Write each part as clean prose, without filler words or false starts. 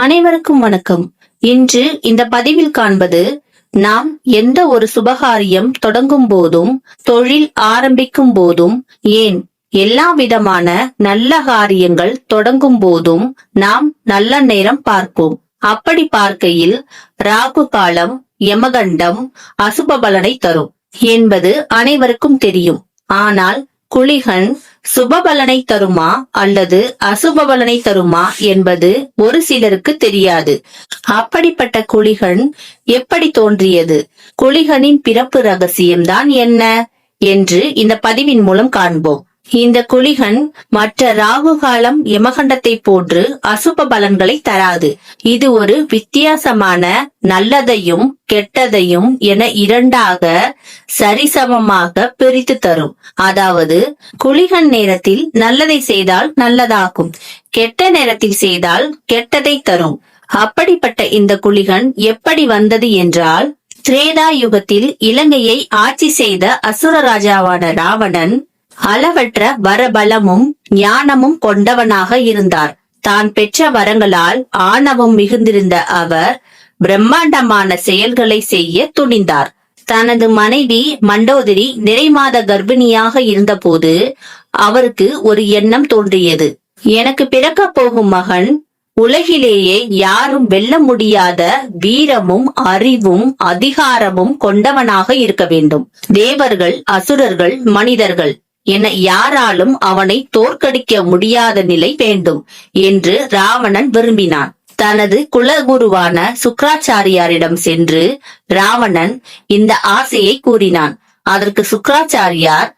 அனைவருக்கும் வணக்கம். இன்று இந்த பதிவில் காண்பது, நாம் எந்த ஒரு சுபகாரியம் தொடங்கும் போதும், தொழில் ஆரம்பிக்கும் போதும், ஏன் எல்லா விதமான நல்ல காரியங்கள் தொடங்கும் போதும் நாம் நல்ல நேரம் பார்ப்போம். அப்படி பார்க்கையில் ராகு காலம், யமகண்டம் அசுப பலனை தரும் என்பது அனைவருக்கும் தெரியும். ஆனால் குளிகன் சுபபலனை தருமா அல்லது அசுப பலனை தருமா என்பது ஒரு சிலருக்கு தெரியாது. அப்படிப்பட்ட குளிகன் எப்படி தோன்றியது, குளிகனின் பிறப்பு ரகசியம்தான் என்ன என்று இந்த பதிவின் மூலம் காண்போம். இந்த குளிகன் மற்ற ராகு காலம், யமகண்டத்தை போன்று அசுப பலன்களை தராது. இது ஒரு வித்தியாசமான, நல்லதையும் கெட்டதையும் என இரண்டாக சரிசமமாக பிரித்து தரும். அதாவது குளிகன் நேரத்தில் நல்லதை செய்தால் நல்லதாகும், கெட்ட நேரத்தில் செய்தால் கெட்டதை தரும். அப்படிப்பட்ட இந்த குளிகன் எப்படி வந்தது என்றால், திரேதா யுகத்தில் இலங்கையை ஆட்சி செய்த அசுர ராஜாவான ராவணன் அளவற்ற வரபலமும் ஞானமும் கொண்டவனாக இருந்தார். தான் பெற்ற வரங்களால் ஆணவம் மிகுந்திருந்த அவர் பிரம்மாண்டமான செயல்களை செய்ய துணிந்தார். தனது மனைவி மண்டோதரி நிறைமாத கர்ப்பிணியாக இருந்தபோது அவருக்கு ஒரு எண்ணம் தோன்றியது. எனக்கு பிறக்க போகும் மகன் உலகிலேயே யாரும் வெல்ல முடியாத வீரமும் அறிவும் அதிகாரமும் கொண்டவனாக இருக்க வேண்டும். தேவர்கள், அசுரர்கள், மனிதர்கள் என யாராலும் அவனை தோற்கடிக்க முடியாத நிலை வேண்டும் என்று ராவணன் விரும்பினான். தனது குலகுருவான சுக்ராச்சாரியாரிடம் சென்று ராவணன் இந்த ஆசையை கூறினான். அதற்கு சுக்ராச்சாரியார்,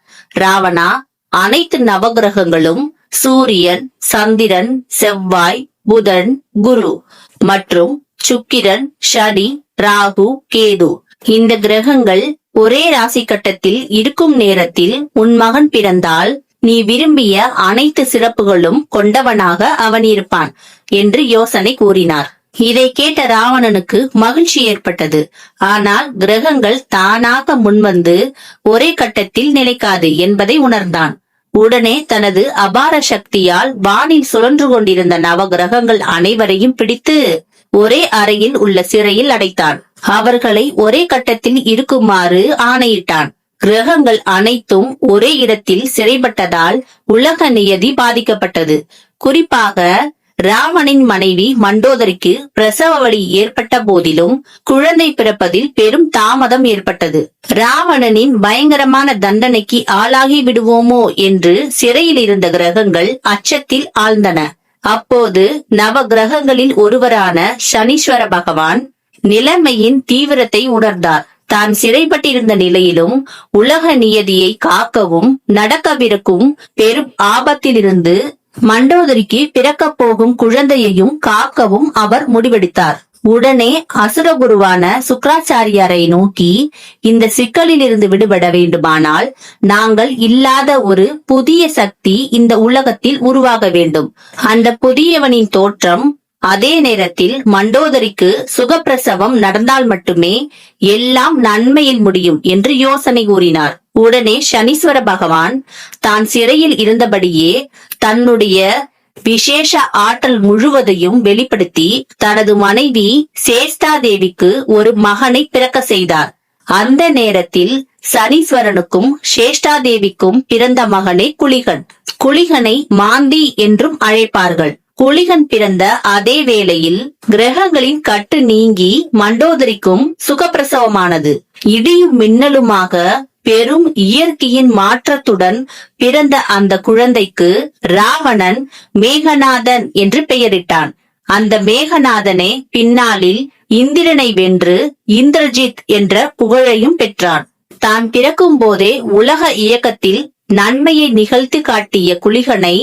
ராவணா, அனைத்து நவகிரகங்களும் சூரியன், சந்திரன், செவ்வாய், புதன், குரு மற்றும் சுக்கிரன், சனி, ராகு, கேது இந்த கிரகங்கள் ஒரே ராசி கட்டத்தில் இருக்கும் நேரத்தில் உன் மகன் பிறந்தால் நீ விரும்பிய அனைத்து சிறப்புகளும் கொண்டவனாக அவன் இருப்பான் என்று யோசனை கூறினார். இதை கேட்ட ராவணனுக்கு மகிழ்ச்சி ஏற்பட்டது. ஆனால் கிரகங்கள் தானாக முன்வந்து ஒரே கட்டத்தில் நிலைக்காது என்பதை உணர்ந்தான். உடனே தனது அபார சக்தியால் வானில் சுழன்று கொண்டிருந்த நவகிரகங்கள் அனைவரையும் பிடித்து ஒரே அறையில் உள்ள சிறையில் அடைத்தான். அவர்களை ஒரே கட்டத்தில் இருக்குமாறு ஆணையிட்டான். கிரகங்கள் அனைத்தும் ஒரே இடத்தில் சிறைப்பட்டதால் உலக நியதி பாதிக்கப்பட்டது. குறிப்பாக ராவணின் மனைவி மண்டோதரிக்கு பிரசவ வலி ஏற்பட்ட போதிலும் குழந்தை பிறப்பதில் பெரும் தாமதம் ஏற்பட்டது. ராவணனின் பயங்கரமான தண்டனைக்கு ஆளாகி விடுவோமோ என்று சிறையில் இருந்த கிரகங்கள் அச்சத்தில் ஆழ்ந்தன. அப்போது நவ கிரகங்களில் ஒருவரான சனீஸ்வர பகவான் நிலைமையின் தீவிரத்தை உணர்ந்தார். தான் சிறைப்பட்டிருந்த நிலையிலும் உலக நியதியை காக்கவும் நடக்கவிருக்கும் பெரும் ஆபத்திலிருந்து மண்டோதரிக்கு பிறக்க போகும் குழந்தையையும் காக்கவும் அவர் முடிவெடுத்தார். உடனே அசுரகுருவான சுக்ராச்சாரியாரை நோக்கி, இந்த சிக்கலில் இருந்து விடுபட வேண்டுமானால் நாங்கள் இல்லாத ஒரு புதிய சக்தி இந்த உலகத்தில் உருவாக வேண்டும். அந்த புதியவனின் தோற்றம் அதே நேரத்தில் மண்டோதரிக்கு சுகப்பிரசவம் நடந்தால் மட்டுமே எல்லாம் நன்மையில் முடியும் என்று யோசனை கூறினார். உடனே சனீஸ்வர பகவான் தான் சிறையில் இருந்தபடியே தன்னுடைய விசேஷ ஆற்றல் முழுவதையும் வெளிப்படுத்தி தனது மனைவி சேஷ்டா தேவிக்கு ஒரு மகனை பிறக்க செய்தார். அந்த நேரத்தில் சனீஸ்வரனுக்கும் சேஷ்டா தேவிக்கும் பிறந்த மகனே குளிகன். குளிகனை மாந்தி என்றும் அழைப்பார்கள். குளிகன் பிறந்த அதே வேளையில் கிரகங்களின் கட்டு நீங்கி மண்டோதரிக்கும் சுகப்பிரசவமானது. இடியும் மின்னலுமாக பெரும் இயற்கையின் மாற்றத்துடன் பிறந்த அந்த குழந்தைக்கு ராவணன் மேகநாதன் என்று பெயரிட்டான். அந்த மேகநாதனே பின்னாளில் இந்திரனை வென்று இந்திரஜித் என்ற புகழையும் பெற்றான். தான் பிறக்கும் போதே உலக இயக்கத்தில் நன்மையை நிகழ்த்தி காட்டிய குளிகனை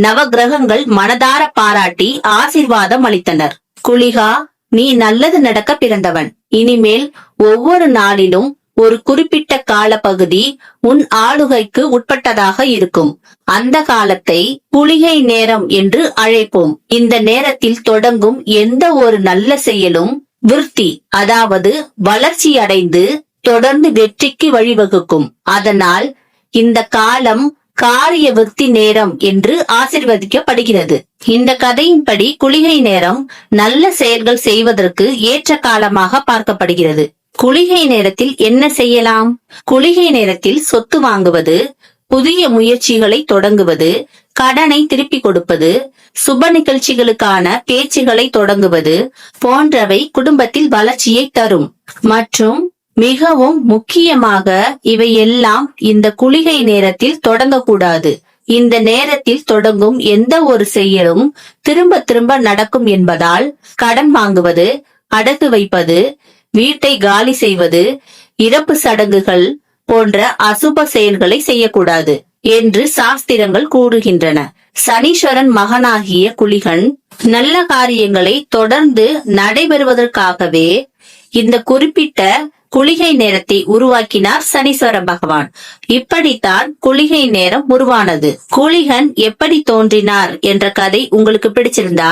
நவகிரகங்கள் மனதார பாராட்டி ஆசீர்வாதம் அளித்தனர். குளிகா, நீ நல்லது நடக்க பிறந்தவன். இனிமேல் ஒவ்வொரு நாளிலும் ஒரு குறிப்பிட்ட கால பகுதி உன் ஆளுகைக்கு உட்பட்டதாக இருக்கும். அந்த காலத்தை குளிகை நேரம் என்று அழைப்போம். இந்த நேரத்தில் தொடங்கும் எந்த ஒரு நல்ல செயலும் விருத்தி, அதாவது வளர்ச்சி அடைந்து தொடர்ந்து வெற்றிக்கு வழிவகுக்கும். அதனால் இந்த காலம் காரிய விருத்தி நேரம் என்று ஆசீர்வதிக்கப்படுகிறது. இந்த கதையின்படி குளிகை நேரம் நல்ல செயல்கள் செய்வதற்கு ஏற்ற காலமாக பார்க்கப்படுகிறது. குளிகை நேரத்தில் என்ன செய்யலாம்? குளிகை நேரத்தில் சொத்து வாங்குவது, புதிய முயற்சிகளை தொடங்குவது, கடனை திருப்பி கொடுப்பது, சுப நிகழ்ச்சிகளுக்கான பேச்சுகளை தொடங்குவது போன்றவை குடும்பத்தில் வளர்ச்சியை தரும். மற்றும் மிகவும் முக்கியமாக இவை எல்லாம் இந்த குளிகை நேரத்தில் தொடங்கக்கூடாது. இந்த நேரத்தில் தொடங்கும் எந்த ஒரு செயலும் திரும்ப திரும்ப நடக்கும் என்பதால் கடன் வாங்குவது, அடகு வைப்பது, வீட்டை காலி செய்வது, இறப்பு சடங்குகள் போன்ற அசுப செயல்களை செய்யக்கூடாது என்று சாஸ்திரங்கள் கூறுகின்றன. சனீஸ்வரன் மகனாகிய குளிகன் நல்ல காரியங்களை தொடர்ந்து நடைபெறுவதற்காகவே இந்த குறிப்பிட்ட குளிகை நேரத்தை உருவாக்கினார் சனீஸ்வர பகவான். இப்படித்தான் குளிகை நேரம் உருவானது. குளிகன் எப்படி தோன்றினார் என்ற கதை உங்களுக்கு பிடிச்சிருந்தா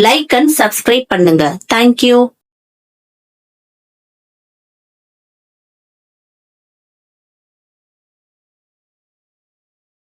லைக் அண்ட் சப்ஸ்கிரைப் பண்ணுங்க. தேங்க்யூ.